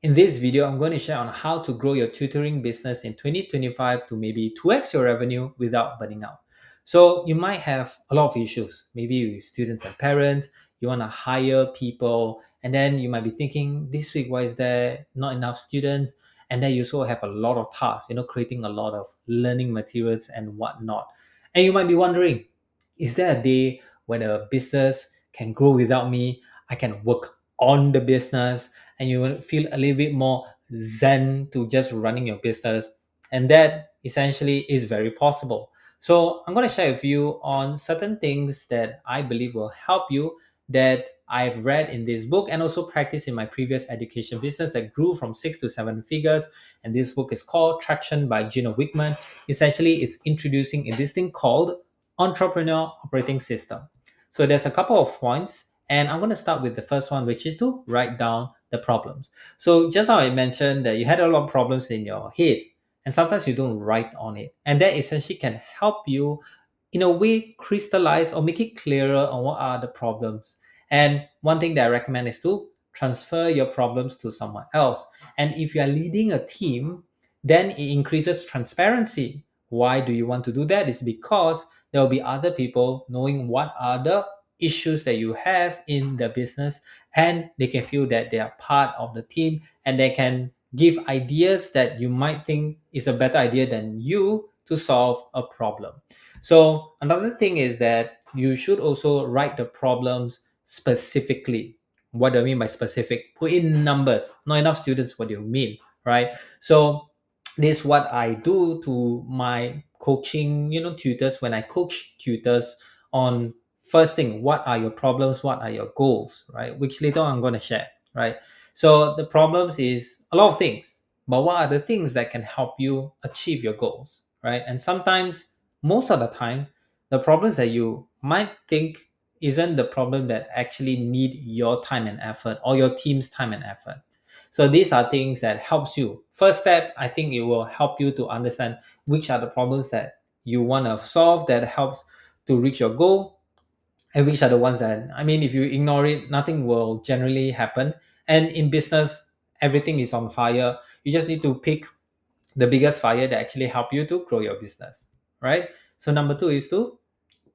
In this video, I'm going to share on how to grow your tutoring business in 2025 to maybe 2x your revenue without burning out. So you might have a lot of issues, maybe with students and parents, you want to hire people, and then you might be thinking, this week, why is there not enough students? And then you also have a lot of tasks, creating a lot of learning materials and whatnot. And you might be wondering, is there a day when a business can grow without me? I can work on the business and you will feel a little bit more zen to just running your business, and that essentially is very possible. So I'm going to share with you on certain things that I believe will help you, that I've read in this book and also practiced in my previous education business that grew from 6 to 7 figures. And this book is called Traction by Gino Wickman. Essentially, it's introducing in this thing called entrepreneur operating system. So there's a couple of points, and I'm going to start with the first one, which is to write down the problems. So just now I mentioned that you had a lot of problems in your head, and sometimes you don't write on it, and that essentially can help you in a way crystallize or make it clearer on what are the problems. And one thing that I recommend is to transfer your problems to someone else. And if you are leading a team, then it increases transparency. Why do you want to do that? Is because there will be other people knowing what are the issues that you have in the business, and they can feel that they are part of the team, and they can give ideas that you might think is a better idea than you to solve a problem. So another thing is that you should also write the problems specifically. What do I mean by specific? Put in numbers. Not enough students, what do you mean, right? So this is what I do to my coaching, tutors. When I coach tutors on, first thing, what are your problems, what are your goals, right? Which later on I'm going to share, right? So the problems is a lot of things, but what are the things that can help you achieve your goals, right? And sometimes, most of the time, the problems that you might think isn't the problem that actually need your time and effort or your team's time and effort. So these are things that helps you. First step, I think it will help you to understand which are the problems that you want to solve that helps to reach your goal, and which are the ones that, I mean, if you ignore it, nothing will generally happen. And in business, everything is on fire. You just need to pick the biggest fire that actually help you to grow your business, right? So number two is to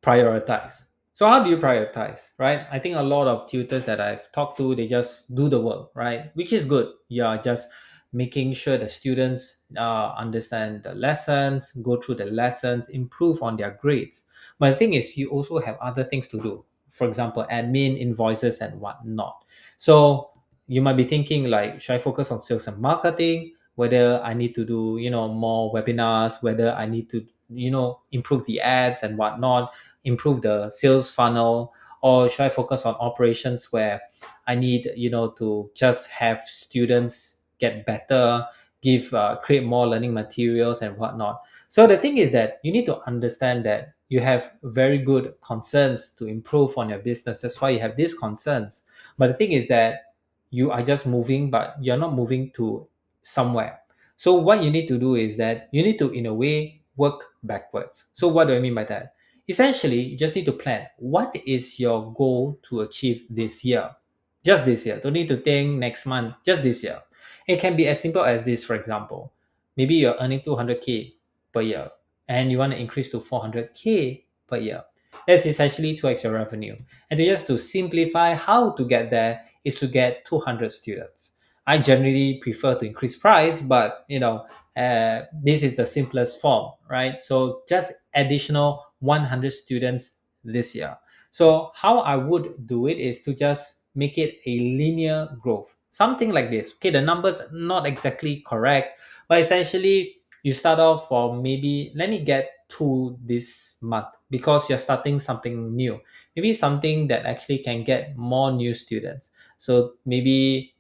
prioritize. So how do you prioritize, right? I think a lot of tutors that I've talked to, they just do the work, right? Which is good. You are just making sure the students understand the lessons, go through the lessons, improve on their grades. But the thing is, you also have other things to do. For example, admin, invoices, and whatnot. So you might be thinking like, should I focus on sales and marketing? Whether I need to do, more webinars, whether I need to, improve the ads and whatnot, improve the sales funnel, or should I focus on operations where I need, to just have students get better, give create more learning materials and whatnot. So the thing is that you need to understand that you have very good concerns to improve on your business. That's why you have these concerns. But the thing is that you are just moving, but you're not moving to somewhere. So what you need to do is that you need to, in a way, work backwards. So what do I mean by that? Essentially, you just need to plan. What is your goal to achieve this year? Just this year. Don't need to think next month. Just this year. It can be as simple as this, for example. Maybe you're earning 200K per year and you want to increase to 400K per year. That's essentially 2x your revenue. And just to simplify how to get there is to get 200 students. I generally prefer to increase price, but this is the simplest form, right? So just additional 100 students this year. So how I would do it is to just make it a linear growth, something like this. Okay, the numbers not exactly correct, but essentially you start off for, maybe let me get to this month, because you're starting something new, maybe something that actually can get more new students. So maybe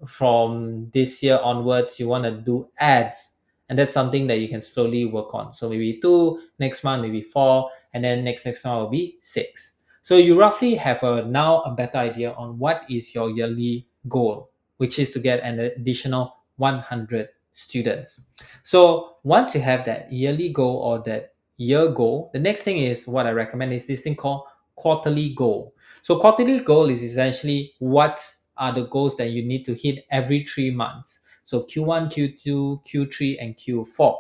from this year onwards you want to do ads, and that's something that you can slowly work on. So maybe two, next month maybe four, and then next month will be six. So you roughly have now a better idea on what is your yearly goal, which is to get an additional 100 students. So once you have that yearly goal or that year goal, the next thing is, what I recommend is this thing called quarterly goal. So quarterly goal is essentially what are the goals that you need to hit every 3 months. So Q1, Q2, Q3, and Q4.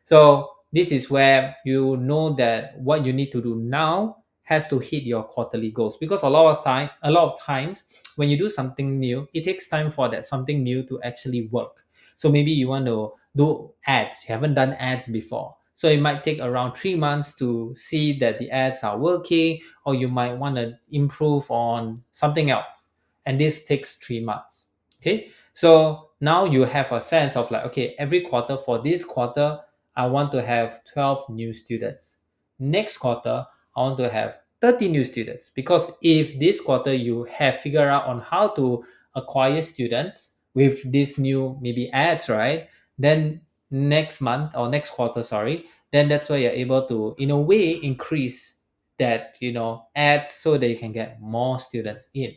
So this is where you know that what you need to do now has to hit your quarterly goals, because a lot of times when you do something new, it takes time for that something new to actually work. So maybe you want to do ads, you haven't done ads before, so it might take around 3 months to see that the ads are working, or you might want to improve on something else, and this takes 3 months. Okay, so now you have a sense of like, okay, every quarter, for this quarter I want to have 12 new students. Next quarter I want to have 30 new students, because if this quarter you have figured out on how to acquire students with this new maybe ads, right, then next month or next quarter, sorry, then that's why you're able to in a way increase that ads, so that you can get more students in.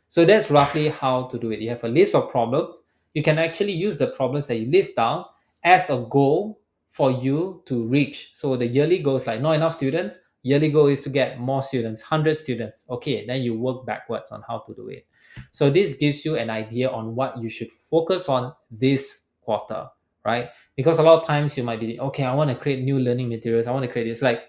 So that's roughly how to do it. You have a list of problems. You can actually use the problems that you list down as a goal for you to reach. So the yearly goal is like not enough students. Yearly goal is to get more students, 100 students. Okay, then you work backwards on how to do it. So this gives you an idea on what you should focus on this quarter, right? Because a lot of times you might be, okay, I want to create new learning materials. I want to create this. Like,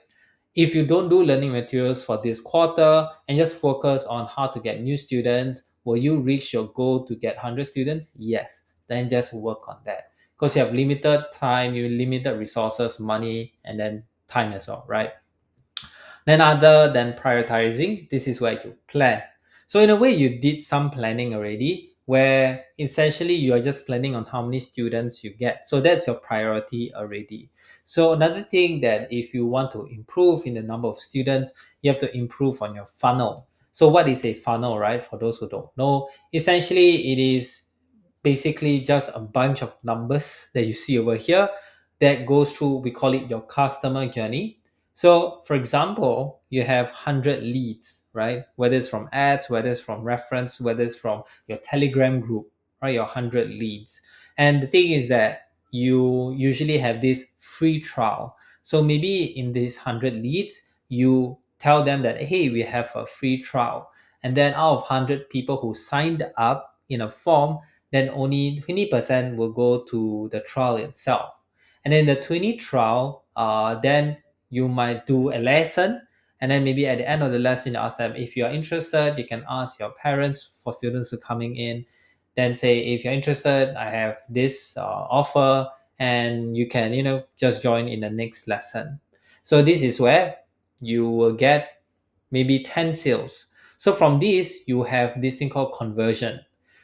if you don't do learning materials for this quarter and just focus on how to get new students, will you reach your goal to get 100 students? Yes. Then just work on that, because you have limited time, you limited resources, money, and then time as well, right? Then, other than prioritizing, this is where you plan. So, in a way, you did some planning already, where essentially you are just planning on how many students you get. So, that's your priority already. So, another thing that if you want to improve in the number of students, you have to improve on your funnel. So, what is a funnel, right? For those who don't know, essentially it is basically just a bunch of numbers that you see over here that goes through, we call it your customer journey. So for example, you have 100 leads, right? Whether it's from ads, whether it's from reference, whether it's from your Telegram group, right? Your 100 leads. And the thing is that you usually have this free trial. So maybe in these 100 leads, you tell them that, hey, we have a free trial. And then out of 100 people who signed up in a form, then only 20% will go to the trial itself. And then the 20 trial, then you might do a lesson. And then maybe at the end of the lesson, you ask them, if you're interested, you can ask your parents for students who are coming in. Then say, if you're interested, I have this offer, and you can, just join in the next lesson. So this is where you will get maybe 10 sales. So from this, you have this thing called conversion.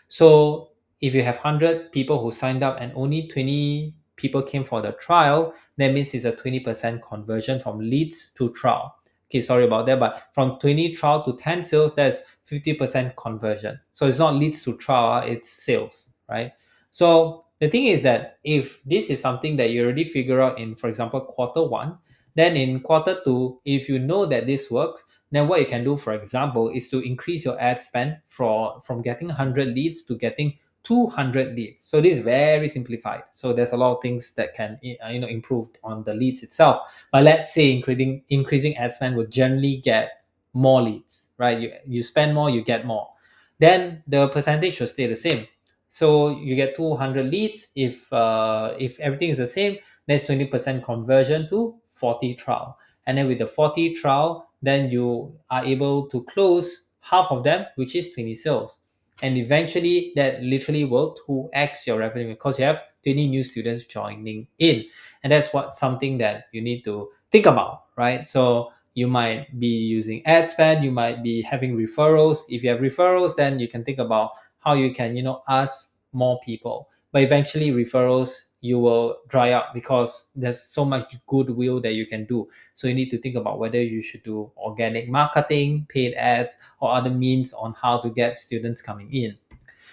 So if you have 100 people who signed up and only 20 people came for the trial, that means it's a 20% conversion from leads to trial. Okay, sorry about that, but from 20 trial to 10 sales, that's 50% conversion. So it's not leads to trial, it's sales, right? So the thing is that if this is something that you already figure out in, for example, quarter one, then in quarter two, if you know that this works, then what you can do, for example, is to increase your ad spend from getting 100 leads to getting 200 leads. So this is very simplified. So there's a lot of things that can improve on the leads itself. But let's say increasing ad spend will generally get more leads, right? You spend more, you get more. Then the percentage should stay the same. So you get 200 leads. If everything is the same, there's 20% conversion to 40 trial. And then with the 40 trial, then you are able to close half of them, which is 20 sales. And eventually that literally will 2x your revenue, because you have 20 new students joining in. And that's what something that you need to think about, right? So you might be using ad spend, you might be having referrals. If you have referrals, then you can think about how you can ask more people. But eventually referrals, you will dry up, because there's so much goodwill that you can do. So you need to think about whether you should do organic marketing, paid ads, or other means on how to get students coming in.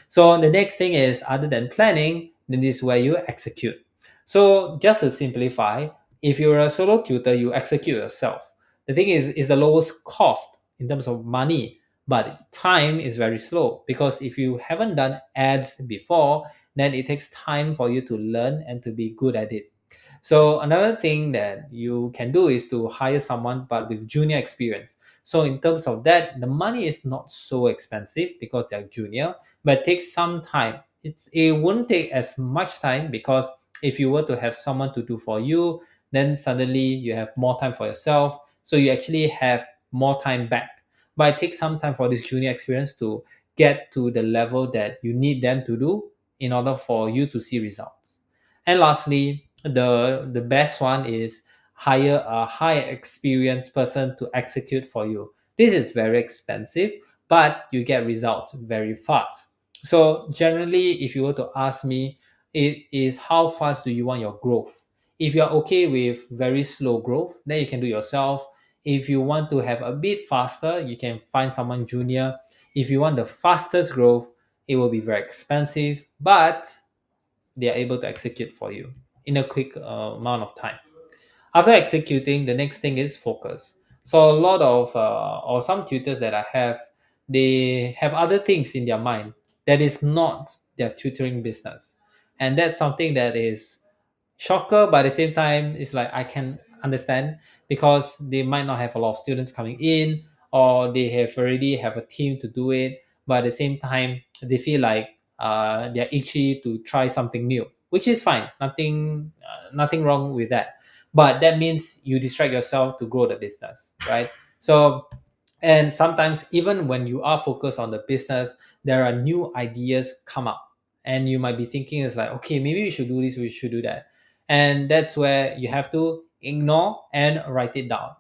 So the next thing is, other than planning, then this is where you execute. So just to simplify, if you're a solo tutor, you execute yourself. The thing is the lowest cost in terms of money, but time is very slow, because if you haven't done ads before, then it takes time for you to learn and to be good at it. So another thing that you can do is to hire someone but with junior experience. So in terms of that, the money is not so expensive because they're junior, but it takes some time. It won't take as much time because if you were to have someone to do for you, then suddenly you have more time for yourself. So you actually have more time back. But it takes some time for this junior experience to get to the level that you need them to do in order for you to see results. And lastly, the best one is hire a high experienced person to execute for you. This is very expensive, but you get results very fast. So generally, if you were to ask me, it is how fast do you want your growth? If you're okay with very slow growth, then you can do yourself. If you want to have a bit faster, you can find someone junior. If you want the fastest growth, it will be very expensive, but they are able to execute for you in a quick amount of time. After executing, the next thing is focus. So a lot of or some tutors that I have, they have other things in their mind that is not their tutoring business, and that's something that is shocker, but at the same time it's like I can understand because they might not have a lot of students coming in, or they have already have a team to do it, but at the same time they feel like they're itchy to try something new, which is fine. Nothing wrong with that, but that means you distract yourself to grow the business, right? So, and sometimes even when you are focused on the business, there are new ideas come up, and you might be thinking it's like, okay, maybe we should do this, we should do that. And that's where you have to ignore and write it down,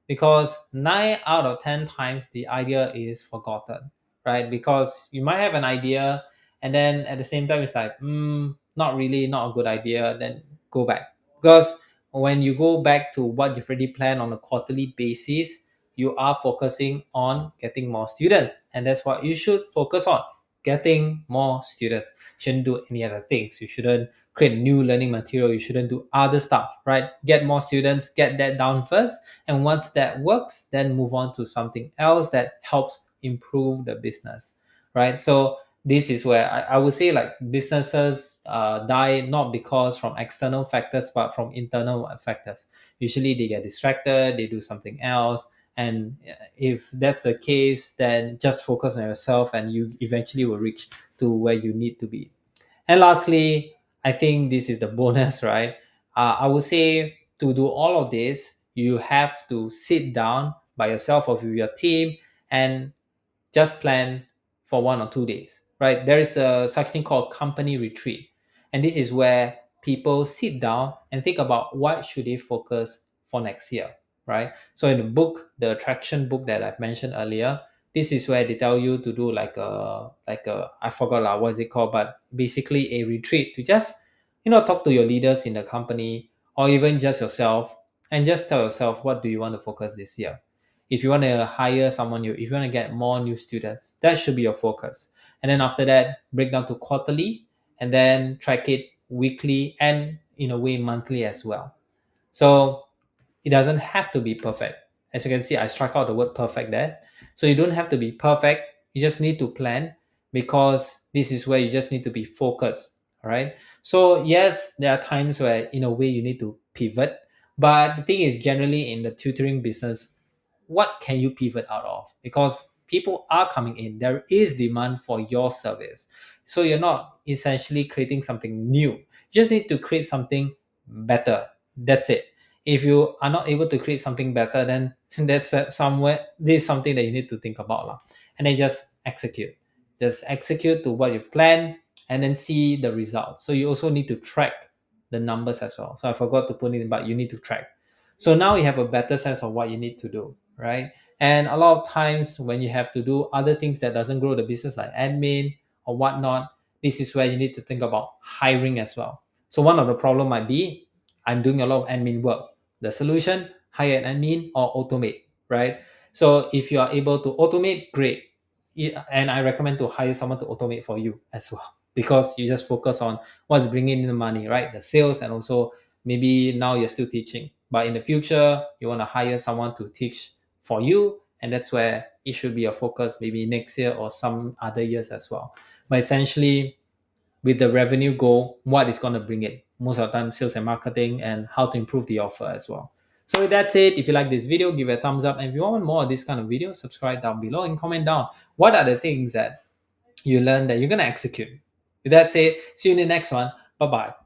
because 9 out of 10 times the idea is forgotten, right? Because you might have an idea, and then at the same time it's like, not really, not a good idea, then go back. Because when you go back to what you've already planned on a quarterly basis, you are focusing on getting more students, and that's what you should focus on: getting more students. Shouldn't do any other things. You shouldn't create new learning material. You shouldn't do other stuff, right? Get more students, get that down first, and once that works, then move on to something else that helps improve the business, right? So this is where I would say like businesses die not because from external factors but from internal factors. Usually they get distracted, they do something else, and if that's the case, then just focus on yourself and you eventually will reach to where you need to be. And lastly, I think this is the bonus, right? I would say to do all of this, you have to sit down by yourself or with your team and just plan for 1 or 2 days, right? There is a such thing called company retreat, and this is where people sit down and think about what should they focus for next year, right? So in the book, the attraction book that I've mentioned earlier, this is where they tell you to do like a I forgot lah what is it called, but basically a retreat to just talk to your leaders in the company or even just yourself, and just tell yourself what do you want to focus this year. If you want to hire someone new, if you want to get more new students, that should be your focus. And then after that, break down to quarterly, and then track it weekly and in a way monthly as well. So it doesn't have to be perfect. As you can see, I struck out the word perfect there. So you don't have to be perfect. You just need to plan, because this is where you just need to be focused. All right. So yes, there are times where in a way you need to pivot. But the thing is, generally in the tutoring business, what can you pivot out of? Because people are coming in, there is demand for your service. So you're not essentially creating something new. You just need to create something better. That's it. If you are not able to create something better, then that's somewhere this is something that you need to think about lah. And then just execute to what you've planned, and then see the results. So you also need to track the numbers as well. So I forgot to put it in, but you need to track. So now you have a better sense of what you need to do, right? And a lot of times when you have to do other things that doesn't grow the business, like admin or whatnot, this is where you need to think about hiring as well. So one of the problem might be, I'm doing a lot of admin work. The solution: hire an admin or automate, right? So if you are able to automate, great. And I recommend to hire someone to automate for you as well, because you just focus on what's bringing in the money, right? The sales, and also maybe now you're still teaching, but in the future you want to hire someone to teach for you, and that's where it should be a focus, maybe next year or some other years as well. But essentially, with the revenue goal, what is going to bring it? most of the time sales and marketing, and how to improve the offer as well. So with that said, if you like this video, give it a thumbs up. And if you want more of this kind of videos, subscribe down below and comment down what are the things that you learn that you're going to execute. With that said, see you in the next one. Bye bye.